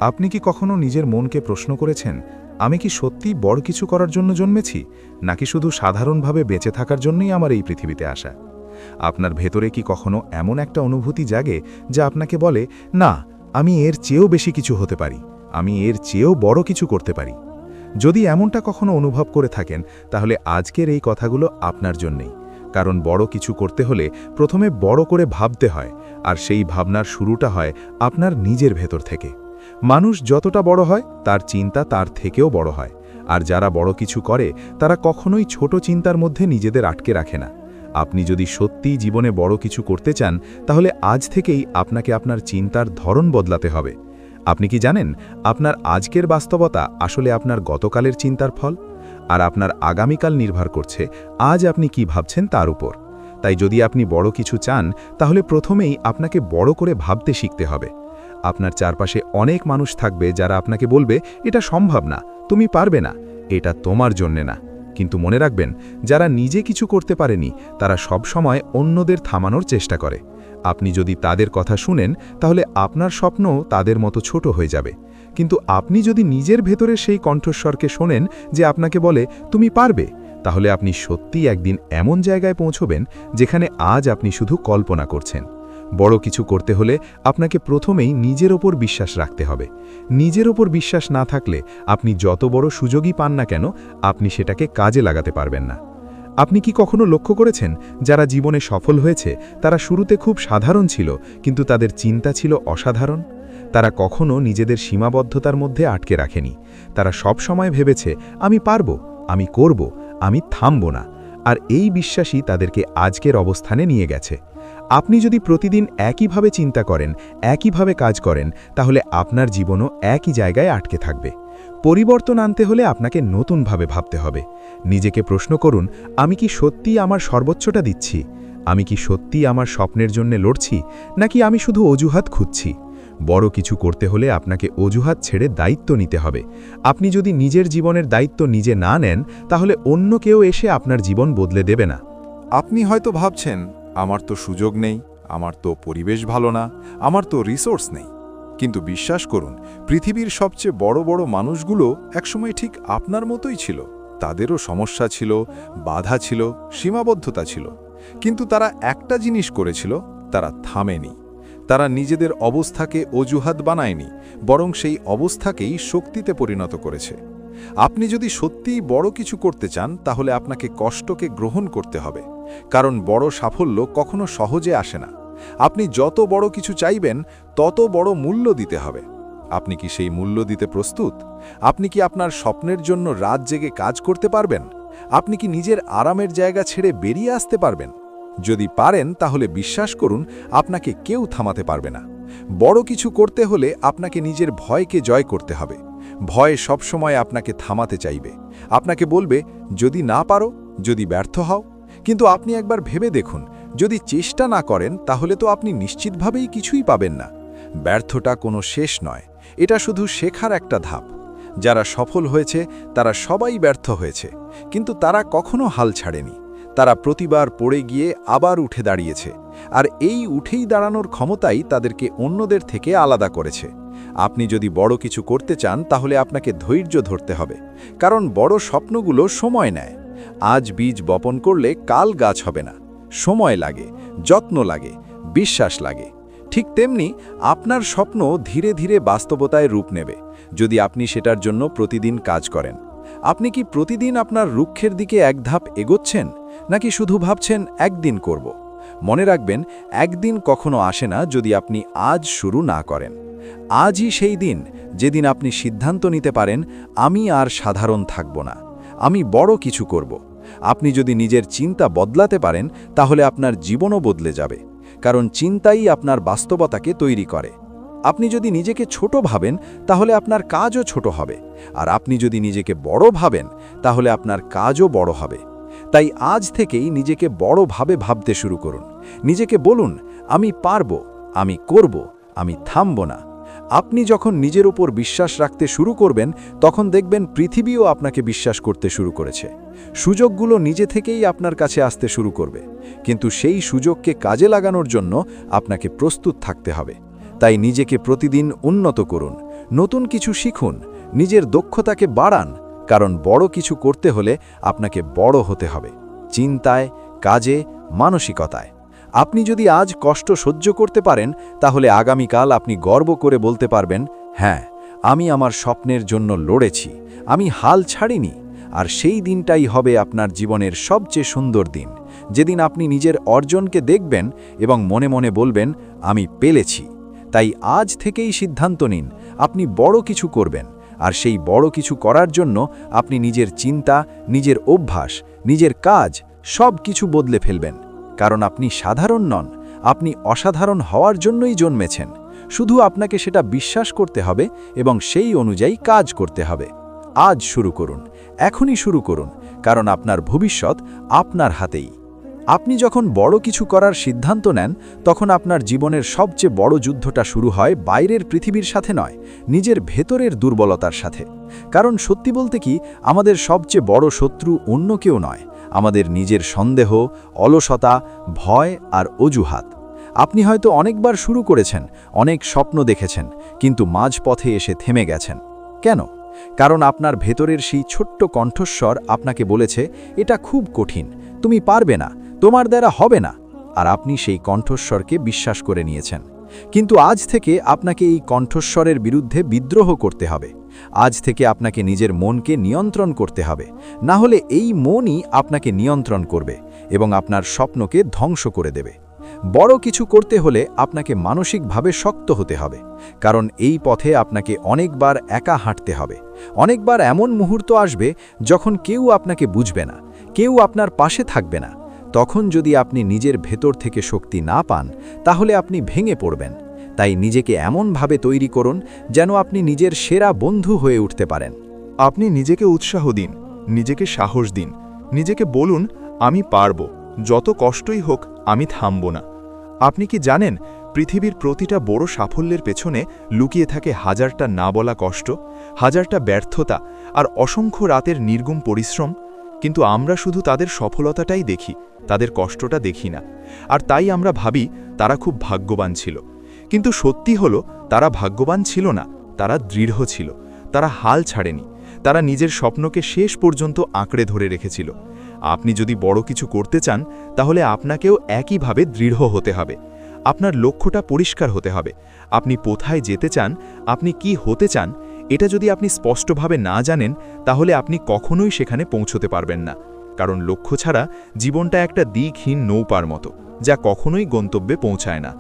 আপনি কি কখনো নিজের মনকে প্রশ্ন করেছেন, আমি কি সত্যিই বড় কিছু করার জন্য জন্মেছি, নাকি শুধু সাধারণভাবে বেঁচে থাকার জন্যই আমার এই পৃথিবীতে আসা? আপনার ভেতরে কি কখনো এমন একটা অনুভূতি জাগে যা আপনাকে বলে, না, আমি এর চেয়েও বেশি কিছু হতে পারি, আমি এর চেয়েও বড় কিছু করতে পারি? যদি এমনটা কখনো অনুভব করে থাকেন, তাহলে আজকের এই কথাগুলো আপনার জন্যেই। কারণ বড় কিছু করতে হলে প্রথমে বড় করে ভাবতে হয়, আর সেই ভাবনার শুরুটা হয় আপনার নিজের ভেতর থেকে। মানুষ যতটা বড় হয় তার চিন্তা তার থেকেও বড় হয়, আর যারা বড় কিছু করে তারা কখনোই ছোট চিন্তার মধ্যে নিজেদের আটকে রাখে না। আপনি যদি সত্যিই জীবনে বড় কিছু করতে চান, তাহলে আজ থেকেই আপনাকে আপনার চিন্তার ধরন বদলাতে হবে। আপনি কি জানেন, আপনার আজকের বাস্তবতা আসলে আপনার গতকালের চিন্তার ফল, আর আপনার আগামীকাল নির্ভর করছে আজ আপনি কি ভাবছেন তার উপর। তাই যদি আপনি বড় কিছু চান, তাহলে প্রথমেই আপনাকে বড় করে ভাবতে শিখতে হবে। আপনার চারপাশে অনেক মানুষ থাকবে যারা আপনাকে বলবে, এটা সম্ভব না, তুমি পারবে না, এটা তোমার জন্যে না। কিন্তু মনে রাখবেন, যারা নিজে কিছু করতে পারেনি তারা সব সময় অন্যদের থামানোর চেষ্টা করে। আপনি যদি তাদের কথা শুনেন, তাহলে আপনার স্বপ্ন তাদের মতো ছোট হয়ে যাবে। কিন্তু আপনি যদি নিজের ভেতরে সেই কণ্ঠস্বরকে শোনেন যে আপনাকে বলে, তুমি পারবে, তাহলে আপনি সত্যিই একদিন এমন জায়গায় পৌঁছবেন যেখানে আজ আপনি শুধু কল্পনা করছেন। বড় কিছু করতে হলে আপনাকে প্রথমেই নিজের ওপর বিশ্বাস রাখতে হবে। নিজের ওপর বিশ্বাস না থাকলে আপনি যত বড় সুযোগই পান না কেন, আপনি সেটাকে কাজে লাগাতে পারবেন না। আপনি কি কখনো লক্ষ্য করেছেন, যারা জীবনে সফল হয়েছে তারা শুরুতে খুব সাধারণ ছিল, কিন্তু তাদের চিন্তা ছিল অসাধারণ? তারা কখনো নিজেদের সীমাবদ্ধতার মধ্যে আটকে রাখেনি। তারা সব সময় ভেবেছে, আমি পারবো, আমি করব, আমি থামব না। আর এই বিশ্বাসই তাদেরকে আজকের অবস্থানে নিয়ে গেছে। আপনি যদি প্রতিদিন একইভাবে চিন্তা করেন, একইভাবে কাজ করেন, তাহলে আপনার জীবনও একই জায়গায় আটকে থাকবে। পরিবর্তন আনতে হলে আপনাকে নতুনভাবে ভাবতে হবে। নিজেকে প্রশ্ন করুন, আমি কি সত্যিই আমার সর্বোচ্চটা দিচ্ছি? আমি কি সত্যিই আমার স্বপ্নের জন্য লড়ছি, নাকি আমি শুধু অজুহাত খুঁজছি? বড় কিছু করতে হলে আপনাকে অজুহাত ছেড়ে দায়িত্ব নিতে হবে। আপনি যদি নিজের জীবনের দায়িত্ব নিজে না নেন, তাহলে অন্য কেউ এসে আপনার জীবন বদলে দেবে না। আপনি হয়তো ভাবছেন, আমার তো সুযোগ নেই, আমার তো পরিবেশ ভালো না, আমার তো রিসোর্স নেই। কিন্তু বিশ্বাস করুন, পৃথিবীর সবচেয়ে বড় বড় মানুষগুলো একসময় ঠিক আপনার মতোই ছিল। তাদেরও সমস্যা ছিল, বাধা ছিল, সীমাবদ্ধতা ছিল। কিন্তু তারা একটা জিনিস করেছিল, তারা থামেনি। তারা নিজেদের অবস্থাকে অজুহাত বানায়নি, বরং সেই অবস্থাকেই শক্তিতে পরিণত করেছে। আপনি যদি সত্যিই বড় কিছু করতে চান, তাহলে আপনাকে কষ্টকে গ্রহণ করতে হবে। কারণ বড় সাফল্য কখনো সহজে আসে না। আপনি যত বড় কিছু চাইবেন, তত বড় মূল্য দিতে হবে। আপনি কি সেই মূল্য দিতে প্রস্তুত? আপনি কি আপনার স্বপ্নের জন্য রাত জেগে কাজ করতে পারবেন? আপনি কি নিজের আরামের জায়গা ছেড়ে বেরিয়ে আসতে পারবেন? যদি পারেন, তাহলে বিশ্বাস করুন, আপনাকে কেউ থামাতে পারবে না। বড় কিছু করতে হলে আপনাকে নিজের ভয়কে জয় করতে হবে। ভয় সবসময় আপনাকে থামাতে চাইবে, আপনাকে বলবে, যদি না পারো, যদি ব্যর্থ হও। কিন্তু আপনি একবার ভেবে দেখুন, যদি চেষ্টা না করেন, তাহলে তো আপনি নিশ্চিতভাবেই কিছুই পাবেন না। ব্যর্থতা কোনো শেষ নয়, এটা শুধু শেখার একটা ধাপ। যারা সফল হয়েছে তারা সবাই ব্যর্থ হয়েছে, কিন্তু তারা কখনো হাল ছাড়েনি। তারা প্রতিবার পড়ে গিয়ে আবার উঠে দাঁড়িয়েছে, আর এই উঠেই দাঁড়ানোর ক্ষমতাই তাদেরকে অন্যদের থেকে আলাদা করেছে। আপনি যদি বড় কিছু করতে চান, তাহলে আপনাকে ধৈর্য ধরতে হবে, কারণ বড় স্বপ্নগুলো সময় নেয়। আজ বীজ বপন করলে কাল গাছ হবে না। সময় লাগে, যত্ন লাগে, বিশ্বাস লাগে। ঠিক তেমনি আপনার স্বপ্ন ধীরে ধীরে বাস্তবতায় রূপ নেবে, যদি আপনি সেটার জন্য প্রতিদিন কাজ করেন। আপনি কি প্রতিদিন আপনার লক্ষ্যের দিকে এক ধাপ এগোচ্ছেন, নাকি শুধু ভাবছেন একদিন করব? মনে রাখবেন, একদিন কখনো আসে না যদি আপনি আজ শুরু না করেন। আজই সেই দিন যেদিন আপনি সিদ্ধান্ত নিতে পারেন, আমি আর সাধারণ থাকব না, আমি বড় কিছু করব। আপনি যদি নিজের চিন্তা বদলাতে পারেন, তাহলে আপনার জীবনও বদলে যাবে, কারণ চিন্তাই আপনার বাস্তবতাকে তৈরি করে। আপনি যদি নিজেকে ছোট ভাবেন, তাহলে আপনার কাজও ছোট হবে, আর আপনি যদি নিজেকে বড় ভাবেন, তাহলে আপনার কাজও বড় হবে। তাই আজ থেকেই নিজেকে বড়ভাবে ভাবতে শুরু করুন। নিজেকে বলুন, আমি পারব, আমি করব, আমি থামব না। আপনি যখন নিজের উপর বিশ্বাস রাখতে শুরু করবেন, তখন দেখবেন পৃথিবীও আপনাকে বিশ্বাস করতে শুরু করেছে। সুযোগগুলো নিজে থেকেই আপনার কাছে আসতে শুরু করবে, কিন্তু সেই সুযোগকে কাজে লাগানোর জন্য আপনাকে প্রস্তুত থাকতে হবে। তাই নিজেকে প্রতিদিন উন্নত করুন, নতুন কিছু শিখুন, নিজের দক্ষতাকে বাড়ান, কারণ বড় কিছু করতে হলে আপনাকে বড় হতে হবে, চিন্তায়, কাজে, মানসিকতায়। আপনি যদি আজ কষ্ট সহ্য করতে পারেন, তাহলে আগামীকাল আপনি গর্ব করে বলতে পারবেন, হ্যাঁ, আমি আমার স্বপ্নের জন্য লড়েছি, আমি হাল ছাড়িনি। আর সেই দিনটাই হবে আপনার জীবনের সবচেয়ে সুন্দর দিন, যেদিন আপনি নিজের অর্জনকে দেখবেন এবং মনে মনে বলবেন, আমি পেরেছি। তাই আজ থেকেই সিদ্ধান্ত নিন, আপনি বড় কিছু করবেন। আর সেই বড় কিছু করার জন্য আপনি নিজের চিন্তা, নিজের অভ্যাস, নিজের কাজ সব কিছু বদলে ফেলবেন। কারণ আপনি সাধারণ নন, আপনি অসাধারণ হওয়ার জন্যই জন্মেছেন। শুধু আপনাকে সেটা বিশ্বাস করতে হবে এবং সেই অনুযায়ী কাজ করতে হবে। আজ শুরু করুন, এখনই শুরু করুন, কারণ আপনার ভবিষ্যৎ আপনার হাতেই। আপনি যখন বড় কিছু করার সিদ্ধান্ত নেন, তখন আপনার জীবনের সবচেয়ে বড় যুদ্ধটা শুরু হয় বাইরের পৃথিবীর সাথে নয়, নিজের ভেতরের দুর্বলতার সাথে। কারণ সত্যি বলতে কি, আমাদের সবচেয়ে বড় শত্রু অন্য কেউ নয়, আমাদের নিজের সন্দেহ, অলসতা, ভয় আর অজুহাত। আপনি হয়তো অনেকবার শুরু করেছেন, অনেক স্বপ্ন দেখেছেন, কিন্তু মাঝপথে এসে থেমে গেছেন। কেন? কারণ আপনার ভেতরের সেই ছোট্ট কণ্ঠস্বর আপনাকে বলেছে, এটা খুব কঠিন, তুমি পারবে না, তোমার দ্বারা হবে না। আর আপনি সেই কণ্ঠস্বরকে বিশ্বাস করে নিয়েছেন। কিন্তু আজ থেকে আপনাকে এই কণ্ঠস্বরের বিরুদ্ধে বিদ্রোহ করতে হবে। আজ থেকে আপনাকে নিজের মনকে নিয়ন্ত্রণ করতে হবে, না হলে এই মনই আপনাকে নিয়ন্ত্রণ করবে এবং আপনার স্বপ্নকে ধ্বংস করে দেবে। বড় কিছু করতে হলে আপনাকে মানসিকভাবে শক্ত হতে হবে, কারণ এই পথে আপনাকে অনেকবার একা হাঁটতে হবে। অনেকবার এমন মুহূর্ত আসবে যখন কেউ আপনাকে বুঝবে না, কেউ আপনার পাশে থাকবে না। তখন যদি আপনি নিজের ভেতর থেকে শক্তি না পান, তাহলে আপনি ভেঙে পড়বেন। তাই নিজেকে এমনভাবে তৈরি করুন যেন আপনি নিজের সেরা বন্ধু হয়ে উঠতে পারেন। আপনি নিজেকে উৎসাহ দিন, নিজেকে সাহস দিন, নিজেকে বলুন, আমি পারব, যত কষ্টই হোক আমি থামব না। আপনি কি জানেন, পৃথিবীর প্রতিটা বড় সাফল্যের পেছনে লুকিয়ে থাকে হাজারটা না বলা কষ্ট, হাজারটা ব্যর্থতা আর অসংখ্য রাতের নির্গুম পরিশ্রম। কিন্তু আমরা শুধু তাদের সফলতাটাই দেখি, তাদের কষ্টটা দেখি না। আর তাই আমরা ভাবি তারা খুব ভাগ্যবান ছিল। কিন্তু সত্যি হলো, তারা ভাগ্যবান ছিল না, তারা দৃঢ় ছিল, তারা হাল ছাড়েনি, তারা নিজের স্বপ্নকে শেষ পর্যন্ত আঁকড়ে ধরে রেখেছিল। আপনি যদি বড় কিছু করতে চান, তাহলে আপনাকেও একইভাবে দৃঢ় হতে হবে। আপনার লক্ষ্যটা পরিষ্কার হতে হবে। আপনি কোথায় যেতে চান, আপনি কি হতে চান, এটা যদি আপনি স্পষ্টভাবে না জানেন, তাহলে আপনি কখনোই সেখানে পৌঁছতে পারবেন না। কারণ লক্ষ্য ছাড়া জীবনটা একটা দিকহীন নৌপার মতো, যা কখনোই গন্তব্যে পৌঁছায় না।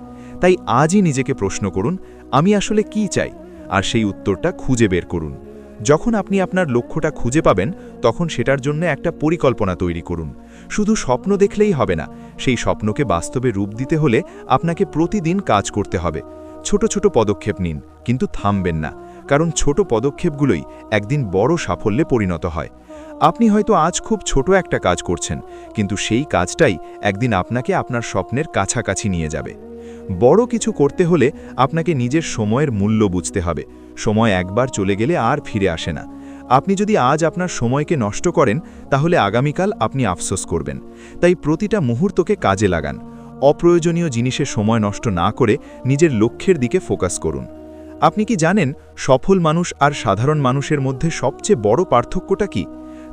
তাই আজই নিজেকে প্রশ্ন করুন, আমি আসলে কি চাই, আর সেই উত্তরটা খুঁজে বের করুন। যখন আপনি আপনার লক্ষ্যটা খুঁজে পাবেন, তখন সেটার জন্য একটা পরিকল্পনা তৈরি করুন। শুধু স্বপ্ন দেখলেই হবে না, সেই স্বপ্নকে বাস্তবে রূপ দিতে হলে আপনাকে প্রতিদিন কাজ করতে হবে। ছোট ছোট পদক্ষেপ নিন, কিন্তু থামবেন না, কারণ ছোট পদক্ষেপগুলোই একদিন বড় সাফল্যে পরিণত হয়। আপনি হয়তো আজ খুব ছোট একটা কাজ করছেন, কিন্তু সেই কাজটাই একদিন আপনাকে আপনার স্বপ্নের কাছাকাছি নিয়ে যাবে। বড় কিছু করতে হলে আপনাকে নিজের সময়ের মূল্য বুঝতে হবে। সময় একবার চলে গেলে আর ফিরে আসে না। আপনি যদি আজ আপনার সময়কে নষ্ট করেন, তাহলে আগামীকাল আপনি আফসোস করবেন। তাই প্রতিটা মুহূর্তকে কাজে লাগান। অপ্রয়োজনীয় জিনিসে সময় নষ্ট না করে নিজের লক্ষ্যের দিকে ফোকাস করুন। আপনি কি জানেন, সফল মানুষ আর সাধারণ মানুষের মধ্যে সবচেয়ে বড় পার্থক্যটা কি?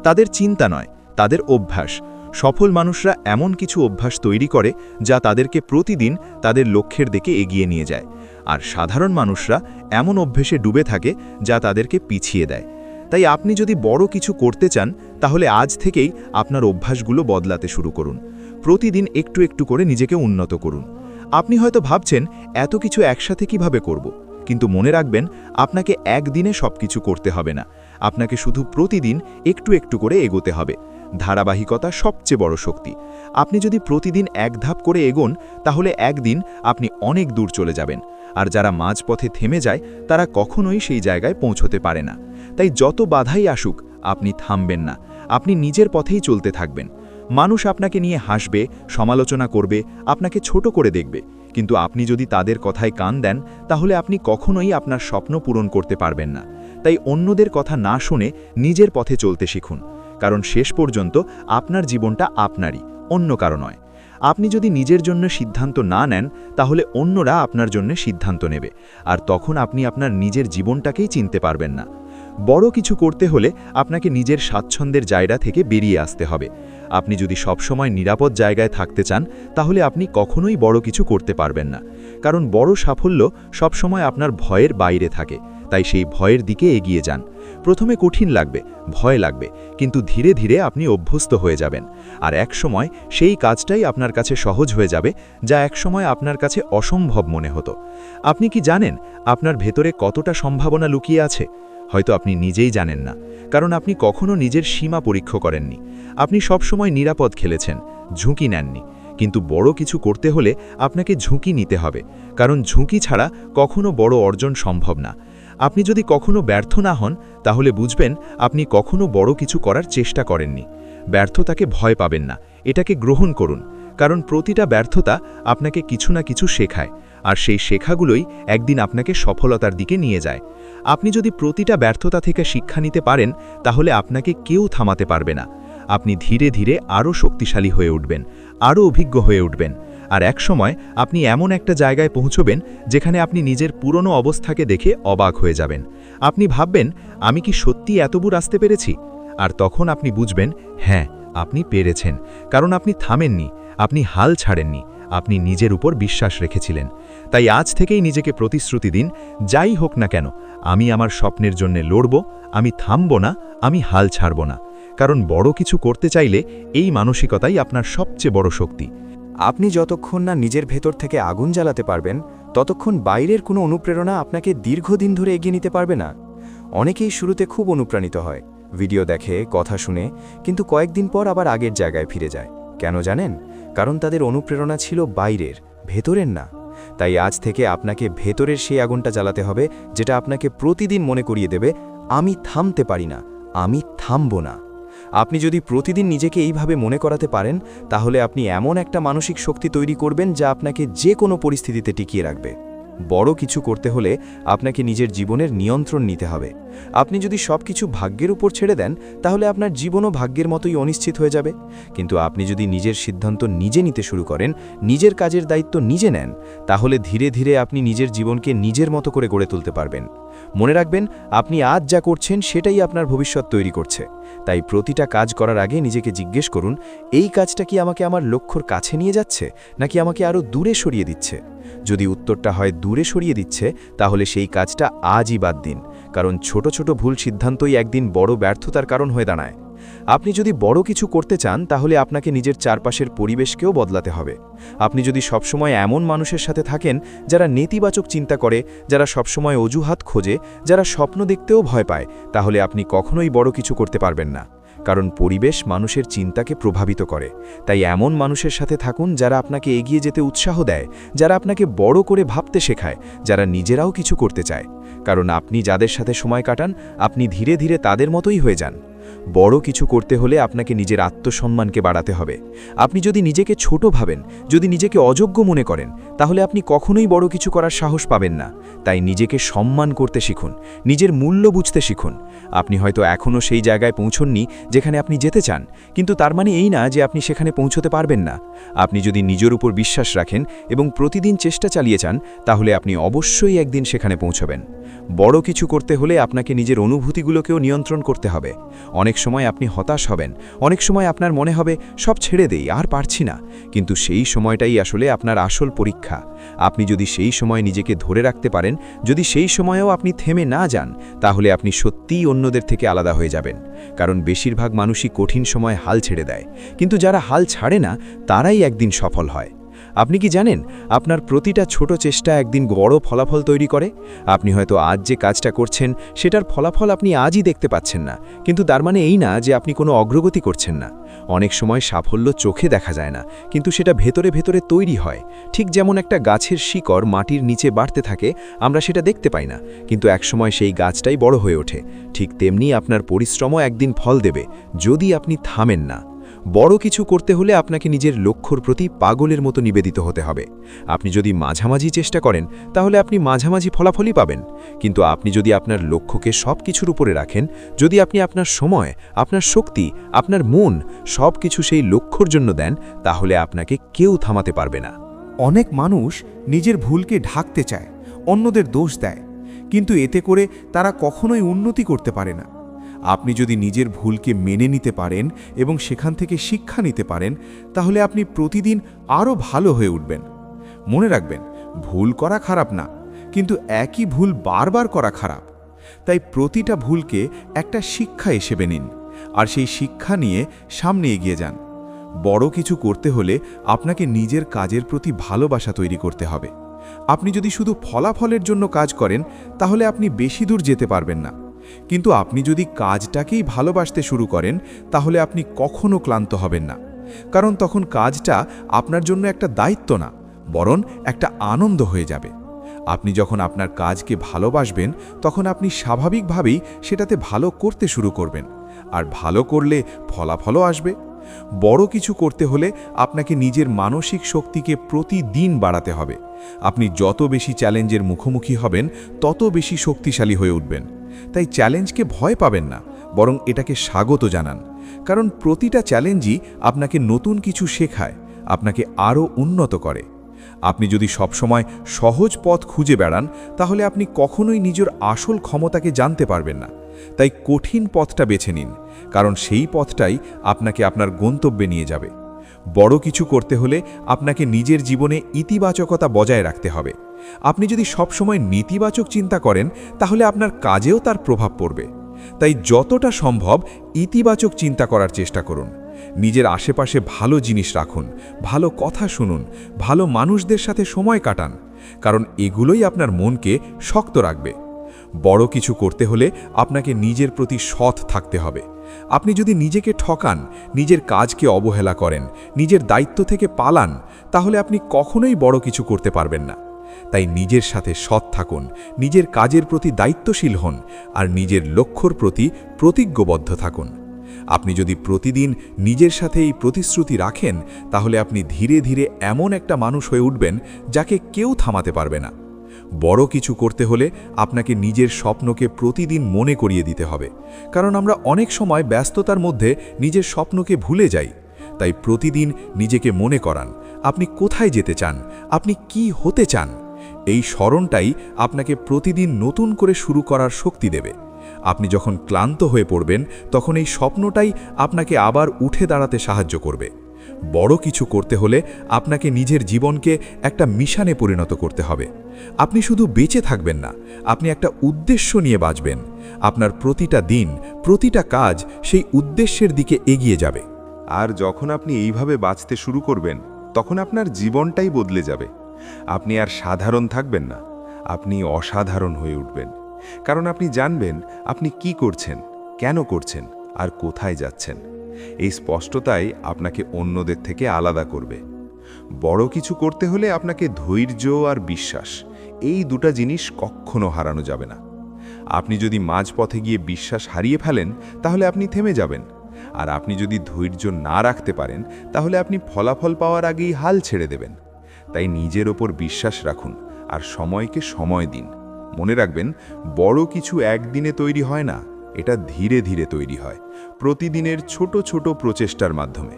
তাদের চিন্তা নয়, তাদের অভ্যাস। সফল মানুষরা এমন কিছু অভ্যাস তৈরি করে যা তাদেরকে প্রতিদিন তাদের লক্ষ্যের দিকে এগিয়ে নিয়ে যায়। আর সাধারণ মানুষরা এমন অভ্যেসে ডুবে থাকে যা তাদেরকে পিছিয়ে দেয়। তাই আপনি যদি বড় কিছু করতে চান, তাহলে আজ থেকেই আপনার অভ্যাসগুলো বদলাতে শুরু করুন। প্রতিদিন একটু একটু করে নিজেকে উন্নত করুন। আপনি হয়তো ভাবছেন, এত কিছু একসাথে কিভাবে করব? কিন্তু মনে রাখবেন, আপনাকে একদিনে সবকিছু করতে হবে না। আপনাকে শুধু প্রতিদিন একটু একটু করে এগোতে হবে। ধারাবাহিকতা সবচেয়ে বড় শক্তি। আপনি যদি প্রতিদিন এক ধাপ করে এগোন, তাহলে একদিন আপনি অনেক দূর চলে যাবেন। আর যারা মাঝপথে থেমে যায়, তারা কখনোই সেই জায়গায় পৌঁছতে পারে না। তাই যত বাধাই আসুক, আপনি থামবেন না, আপনি নিজের পথেই চলতে থাকবেন। মানুষ আপনাকে নিয়ে হাসবে, সমালোচনা করবে, আপনাকে ছোট করে দেখবে, কিন্তু আপনি যদি তাদের কথায় কান দেন, তাহলে আপনি কখনোই আপনার স্বপ্ন পূরণ করতে পারবেন না। তাই অন্যদের কথা না শুনে নিজের পথে চলতে শিখুন, কারণ শেষ পর্যন্ত আপনার জীবনটা আপনারই, অন্য কারো নয়। আপনি যদি নিজের জন্য সিদ্ধান্ত না নেন তাহলে অন্যরা আপনার জন্য সিদ্ধান্ত নেবে, আর তখন আপনি আপনার নিজের জীবনটাকেই চিনতে পারবেন না। বড় কিছু করতে হলে আপনাকে নিজের স্বাচ্ছন্দ্যের জায়গা থেকে বেরিয়ে আসতে হবে। আপনি যদি সবসময় নিরাপদ জায়গায় থাকতে চান তাহলে আপনি কখনোই বড় কিছু করতে পারবেন না, কারণ বড় সাফল্য সবসময় আপনার ভয়ের বাইরে থাকে। তাই সেই ভয়ের দিকে এগিয়ে যান। প্রথমে কঠিন লাগবে, ভয় লাগবে, কিন্তু ধীরে ধীরে আপনি অভ্যস্ত হয়ে যাবেন, আর একসময় সেই কাজটাই আপনার কাছে সহজ হয়ে যাবে যা একসময় আপনার কাছে অসম্ভব মনে হতো। আপনি কি জানেন আপনার ভেতরে কতটা সম্ভাবনা লুকিয়ে আছে? হয়তো আপনি নিজেই জানেন না, কারণ আপনি কখনো নিজের সীমা পরীক্ষা করেননি। আপনি সবসময় নিরাপদ খেলেছেন, ঝুঁকি নেননি। কিন্তু বড় কিছু করতে হলে আপনাকে ঝুঁকি নিতে হবে, কারণ ঝুঁকি ছাড়া কখনো বড় অর্জন সম্ভব না। আপনি যদি কখনো ব্যর্থ না হন তাহলে বুঝবেন আপনি কখনো বড় কিছু করার চেষ্টা করেননি। ব্যর্থতাকে ভয় পাবেন না, এটাকে গ্রহণ করুন, কারণ প্রতিটা ব্যর্থতা আপনাকে কিছু না কিছু শেখায়, আর সেই শেখাগুলোই একদিন আপনাকে সফলতার দিকে নিয়ে যায়। আপনি যদি প্রতিটা ব্যর্থতা থেকে শিক্ষা নিতে পারেন তাহলে আপনাকে কেউ থামাতে পারবে না। আপনি ধীরে ধীরে আরও শক্তিশালী হয়ে উঠবেন, আরও অভিজ্ঞ হয়ে উঠবেন, আর একসময় আপনি এমন একটা জায়গায় পৌঁছবেন যেখানে আপনি নিজের পুরনো অবস্থাকে দেখে অবাক হয়ে যাবেন। আপনি ভাববেন, আমি কি সত্যি এতদূর আসতে পেরেছি? আর তখন আপনি বুঝবেন, হ্যাঁ, আপনি পেরেছেন, কারণ আপনি থামেননি, আপনি হাল ছাড়েননি, আপনি নিজের উপর বিশ্বাস রেখেছিলেন। তাই আজ থেকেই নিজেকে প্রতিশ্রুতি দিন, যাই হোক না কেন আমি আমার স্বপ্নের জন্য লড়ব, আমি থামব না, আমি হাল ছাড়ব না। কারণ বড় কিছু করতে চাইলে এই মানসিকতাই আপনার সবচেয়ে বড় শক্তি। আপনি যতক্ষণ না নিজের ভেতর থেকে আগুন জ্বালাতে পারবেন ততক্ষণ বাইরের কোনো অনুপ্রেরণা আপনাকে দীর্ঘদিন ধরে এগিয়ে নিতে পারবে না। অনেকেই শুরুতে খুব অনুপ্রাণিত হয়, ভিডিও দেখে, কথা শুনে, কিন্তু কয়েকদিন পর আবার আগের জায়গায় ফিরে যায়। কেন জানেন? কারণ তাদের অনুপ্রেরণা ছিল বাইরের, ভেতরের না। তাই আজ থেকে আপনাকে ভেতরের সেই আগুনটা জ্বালাতে হবে, যেটা আপনাকে প্রতিদিন মনে করিয়ে দেবে, আমি থামতে পারি না, আমি থামব না। আপনি যদি প্রতিদিন নিজেকে এইভাবে মনে করাতে পারেন তাহলে আপনি এমন একটা মানসিক শক্তি তৈরি করবেন যা আপনাকে যে কোনো পরিস্থিতিতে টিকিয়ে রাখবে। বড় কিছু করতে হলে আপনাকে নিজের জীবনের নিয়ন্ত্রণ নিতে হবে। আপনি যদি সবকিছু ভাগ্যের উপর ছেড়ে দেন তাহলে আপনার জীবনও ভাগ্যের মতোই অনিশ্চিত হয়ে যাবে। কিন্তু আপনি যদি নিজের সিদ্ধান্ত নিজে নিতে শুরু করেন, নিজের কাজের দায়িত্ব নিজে নেন, তাহলে ধীরে ধীরে আপনি নিজের জীবনকে নিজের মতো করে গড়ে তুলতে পারবেন। মনে রাখবেন, আপনি আজ যা করছেন সেটাই আপনার ভবিষ্যৎ তৈরি করছে। তাই প্রতিটা কাজ করার আগে নিজেকে জিজ্ঞেস করুন, এই কাজটা কি আমাকে আমার লক্ষ্যর কাছে নিয়ে যাচ্ছে নাকি আমাকে আরও দূরে সরিয়ে দিচ্ছে? যদি উত্তরটা হয় দূরে সরিয়ে দিচ্ছে তাহলে সেই কাজটা আজই বাদ দিন, কারণ ছোট ছোট ভুল সিদ্ধান্তই একদিন বড় ব্যর্থতার কারণ হয়ে দাঁড়ায়। আপনি যদি বড় কিছু করতে চান তাহলে আপনাকে নিজের চারপাশের পরিবেশকেও বদলাতে হবে। আপনি যদি সবসময় এমন মানুষের সাথে থাকেন যারা নেতিবাচক চিন্তা করে, যারা সবসময় অজুহাত খোঁজে, যারা স্বপ্ন দেখতেও ভয় পায়, তাহলে আপনি কখনোই বড় কিছু করতে পারবেন না। কারণ পরিবেশ মানুষের চিন্তাকে প্রভাবিত করে। তাই এমন মানুষের সাথে থাকুন যারা আপনাকে এগিয়ে যেতে উৎসাহ দেয়, যারা আপনাকে বড় করে ভাবতে শেখায়, যারা নিজেরাও কিছু করতে চায়। কারণ আপনি যাদের সাথে সময় কাটান আপনি ধীরে ধীরে তাদের মতোই হয়ে যান। বড় কিছু করতে হলে আপনাকে নিজের আত্মসম্মানকে বাড়াতে হবে। আপনি যদি নিজেকে ছোট ভাবেন, যদি নিজেকে অযোগ্য মনে করেন, তাহলে আপনি কখনোই বড় কিছু করার সাহস পাবেন না। তাই নিজেকে সম্মান করতে শিখুন, নিজের মূল্য বুঝতে শিখুন। আপনি হয়তো এখনও সেই জায়গায় পৌঁছননি যেখানে আপনি যেতে চান, কিন্তু তার মানে এই না যে আপনি সেখানে পৌঁছতে পারবেন না। আপনি যদি নিজের উপর বিশ্বাস রাখেন এবং প্রতিদিন চেষ্টা চালিয়ে যান তাহলে আপনি অবশ্যই একদিন সেখানে পৌঁছবেন। বড় কিছু করতে হলে আপনাকে নিজের অনুভূতিগুলোকেও নিয়ন্ত্রণ করতে হবে। অনেক সময় আপনি হতাশ হবেন, অনেক সময় আপনার মনে হবে সব ছেড়ে দেই, আর পারছি না, কিন্তু সেই সময়টাই আসলে আপনার আসল পরীক্ষা। আপনি যদি সেই সময় নিজেকে ধরে রাখতে পারেন, যদি সেই সময়েও আপনি থেমে না যান, তাহলে আপনি সত্যিই অন্যদের থেকে আলাদা হয়ে যাবেন। কারণ বেশিরভাগ মানুষই কঠিন সময় হাল ছেড়ে দেয়, কিন্তু যারা হাল ছাড়ে না তারাই একদিন সফল হয়। আপনি কি জানেন আপনার প্রতিটা ছোট চেষ্টা একদিন বড় ফলাফল তৈরি করে? আপনি হয়তো আজ যে কাজটা করছেন সেটার ফলাফল আপনি আজই দেখতে পাচ্ছেন না, কিন্তু তার মানে এই না যে আপনি কোনো অগ্রগতি করছেন না। অনেক সময় সাফল্য চোখে দেখা যায় না, কিন্তু সেটা ভেতরে ভেতরে তৈরি হয়। ঠিক যেমন একটা গাছের শিকড় মাটির নিচে বাড়তে থাকে, আমরা সেটা দেখতে পাই না, কিন্তু একসময় সেই গাছটাই বড় হয়ে ওঠে। ঠিক তেমনি আপনার পরিশ্রমও একদিন ফল দেবে, যদি আপনি থামেন না। বড় কিছু করতে হলে আপনাকে নিজের লক্ষ্যর প্রতি পাগলের মতো নিবেদিত হতে হবে। আপনি যদি মাঝামাঝি চেষ্টা করেন তাহলে আপনি মাঝামাঝি ফলাফলই পাবেন, কিন্তু আপনি যদি আপনার লক্ষ্যকে সব কিছুর উপরে রাখেন, যদি আপনি আপনার সময়, আপনার শক্তি, আপনার মন সব কিছু সেই লক্ষ্যর জন্য দেন, তাহলে আপনাকে কেউ থামাতে পারবে না। অনেক মানুষ নিজের ভুলকে ঢাকতে চায়, অন্যদের দোষ দেয়, কিন্তু এতে করে তারা কখনোই উন্নতি করতে পারে না। আপনি যদি নিজের ভুলকে মেনে নিতে পারেন এবং সেখান থেকে শিক্ষা নিতে পারেন, তাহলে আপনি প্রতিদিন আরও ভালো হয়ে উঠবেন। মনে রাখবেন, ভুল করা খারাপ না, কিন্তু একই ভুল বারবার করা খারাপ। তাই প্রতিটা ভুলকে একটা শিক্ষা হিসেবে নিন, আর সেই শিক্ষা নিয়ে সামনে এগিয়ে যান। বড় কিছু করতে হলে আপনাকে নিজের কাজের প্রতি ভালোবাসা তৈরি করতে হবে। আপনি যদি শুধু ফলাফলের জন্য কাজ করেন, তাহলে আপনি বেশি দূর যেতে পারবেন না। কিন্তু আপনি যদি কাজটাকেই ভালোবাসতে শুরু করেন, তাহলে আপনি কখনো ক্লান্ত হবেন না, কারণ তখন কাজটা আপনার জন্য একটা দায়িত্ব না, বরং একটা আনন্দ হয়ে যাবে। আপনি যখন আপনার কাজকে ভালোবাসবেন, তখন আপনি স্বাভাবিকভাবেই সেটাতে ভালো করতে শুরু করবেন, আর ভালো করলে ফলাফলও আসবে। বড় কিছু করতে হলে আপনাকে নিজের মানসিক শক্তিকে প্রতিদিন বাড়াতে হবে। আপনি যত বেশি চ্যালেঞ্জের মুখোমুখি হবেন, তত বেশি শক্তিশালী হয়ে উঠবেন। তাই চ্যালেঞ্জকে ভয় পাবেন না, বরং এটাকে স্বাগত জানান, কারণ প্রতিটা চ্যালেঞ্জই আপনাকে নতুন কিছু শেখায়, আপনাকে আরও উন্নত করে। আপনি যদি সবসময় সহজ পথ খুঁজে বেড়ান, তাহলে আপনি কখনোই নিজের আসল ক্ষমতাকে জানতে পারবেন না। তাই কঠিন পথটা বেছে নিন, কারণ সেই পথটাই আপনাকে আপনার গন্তব্যে নিয়ে যাবে। বড় কিছু করতে হলে আপনাকে নিজের জীবনে ইতিবাচকতা বজায় রাখতে হবে। আপনি যদি সবসময় নেতিবাচক চিন্তা করেন, তাহলে আপনার কাজেও তার প্রভাব পড়বে। তাই যতটা সম্ভব ইতিবাচক চিন্তা করার চেষ্টা করুন। নিজের আশেপাশে ভালো জিনিস রাখুন, ভালো কথা শুনুন, ভালো মানুষদের সাথে সময় কাটান, কারণ এগুলোই আপনার মনকে শক্ত রাখবে। বড় কিছু করতে হলে আপনাকে নিজের প্রতি সৎ থাকতে হবে। আপনি যদি নিজেকে ঠকান, নিজের কাজকে অবহেলা করেন, নিজের দায়িত্ব থেকে পালান, তাহলে আপনি কখনোই বড় কিছু করতে পারবেন না। তাই নিজের সাথে সৎ থাকুন, নিজের কাজের প্রতি দায়িত্বশীল হন, আর নিজের লক্ষ্যর প্রতি প্রতিজ্ঞবদ্ধ থাকুন। আপনি যদি প্রতিদিন নিজের সাথে এই প্রতিশ্রুতি রাখেন, তাহলে আপনি ধীরে ধীরে এমন একটা মানুষ হয়ে উঠবেন যাকে কেউ থামাতে পারবে না। বড় কিছু করতে হলে আপনাকে নিজের স্বপ্নকে প্রতিদিন মনে করিয়ে দিতে হবে, কারণ আমরা অনেক সময় ব্যস্ততার মধ্যে নিজের স্বপ্নকে ভুলে যাই। তাই প্রতিদিন নিজেকে মনে করান আপনি কোথায় যেতে চান, আপনি কি হতে চান। এই স্মরণটাই আপনাকে প্রতিদিন নতুন করে শুরু করার শক্তি দেবে। আপনি যখন ক্লান্ত হয়ে পড়বেন, তখন এই স্বপ্নটাই আপনাকে আবার উঠে দাঁড়াতে সাহায্য করবে। বড় কিছু করতে হলে আপনাকে নিজের জীবনকে একটা মিশনে পরিণত করতে হবে। আপনি শুধু বেঁচে থাকবেন না, আপনি একটা উদ্দেশ্য নিয়ে বাঁচবেন। আপনার প্রতিটা দিন, প্রতিটা কাজ সেই উদ্দেশ্যের দিকে এগিয়ে যাবে। আর যখন আপনি এইভাবে বাঁচতে শুরু করবেন, তখন আপনার জীবনটাই বদলে যাবে। আপনি আর সাধারণ থাকবেন না, আপনি অসাধারণ হয়ে উঠবেন। কারণ আপনি জানবেন আপনি কি করছেন, কেন করছেন, আর কোথায় যাচ্ছেন। এই স্পষ্টতাই আপনাকে অন্যদের থেকে আলাদা করবে। বড় কিছু করতে হলে আপনাকে ধৈর্য আর বিশ্বাস, এই দুটা জিনিস কখনো হারানো যাবে না। আপনি যদি মাঝপথে গিয়ে বিশ্বাস হারিয়ে ফেলেন, তাহলে আপনি থেমে যাবেন। আর আপনি যদি ধৈর্য না রাখতে পারেন, তাহলে আপনি ফলাফল পাওয়ার আগেই হাল ছেড়ে দেবেন। তাই নিজের ওপর বিশ্বাস রাখুন আর সময়কে সময় দিন। মনে রাখবেন, বড় কিছু একদিনে তৈরি হয় না, এটা ধীরে ধীরে তৈরি হয়, প্রতিদিনের ছোট ছোট প্রচেষ্টার মাধ্যমে।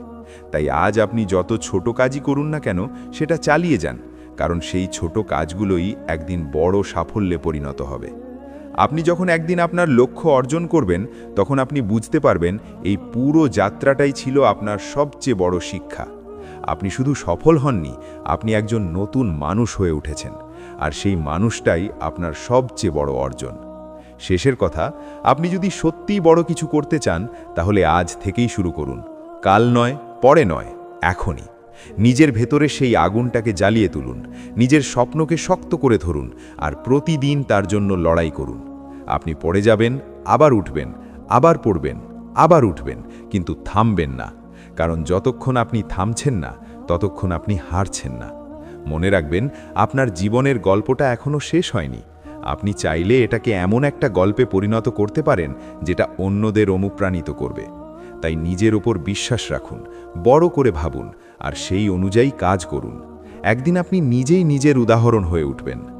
তাই আজ আপনি যত ছোট কাজই করুন না কেন, সেটা চালিয়ে যান, কারণ সেই ছোট কাজগুলোই একদিন বড় সাফল্যে পরিণত হবে। আপনি যখন একদিন আপনার লক্ষ্য অর্জন করবেন, তখন আপনি বুঝতে পারবেন এই পুরো যাত্রাটাই ছিল আপনার সবচেয়ে বড় শিক্ষা। আপনি শুধু সফল হননি, আপনি একজন নতুন মানুষ হয়ে উঠেছেন, আর সেই মানুষটাই আপনার সবচেয়ে বড় অর্জন। শেষের কথা, আপনি যদি সত্যিই বড় কিছু করতে চান, তাহলে আজ থেকেই শুরু করুন। কাল নয়, পরে নয়, এখনই। নিজের ভেতরে সেই আগুনটাকে জ্বালিয়ে তুলুন, নিজের স্বপ্নকে শক্ত করে ধরুন, আর প্রতিদিন তার জন্য লড়াই করুন। আপনি পড়ে যাবেন, আবার উঠবেন, আবার পড়বেন, আবার উঠবেন, কিন্তু থামবেন না, কারণ যতক্ষণ আপনি থামছেন না, ততক্ষণ আপনি হারছেন না। মনে রাখবেন, আপনার জীবনের গল্পটা এখনও শেষ হয়নি। আপনি চাইলে এটাকে এমন একটা গল্পে পরিণত করতে পারেন যেটা অন্যদের অনুপ্রাণিত করবে। তাই নিজের ওপর বিশ্বাস রাখুন, বড় করে ভাবুন আর সেই অনুযায়ী কাজ করুন। একদিন আপনি নিজেই নিজের উদাহরণ হয়ে উঠবেন।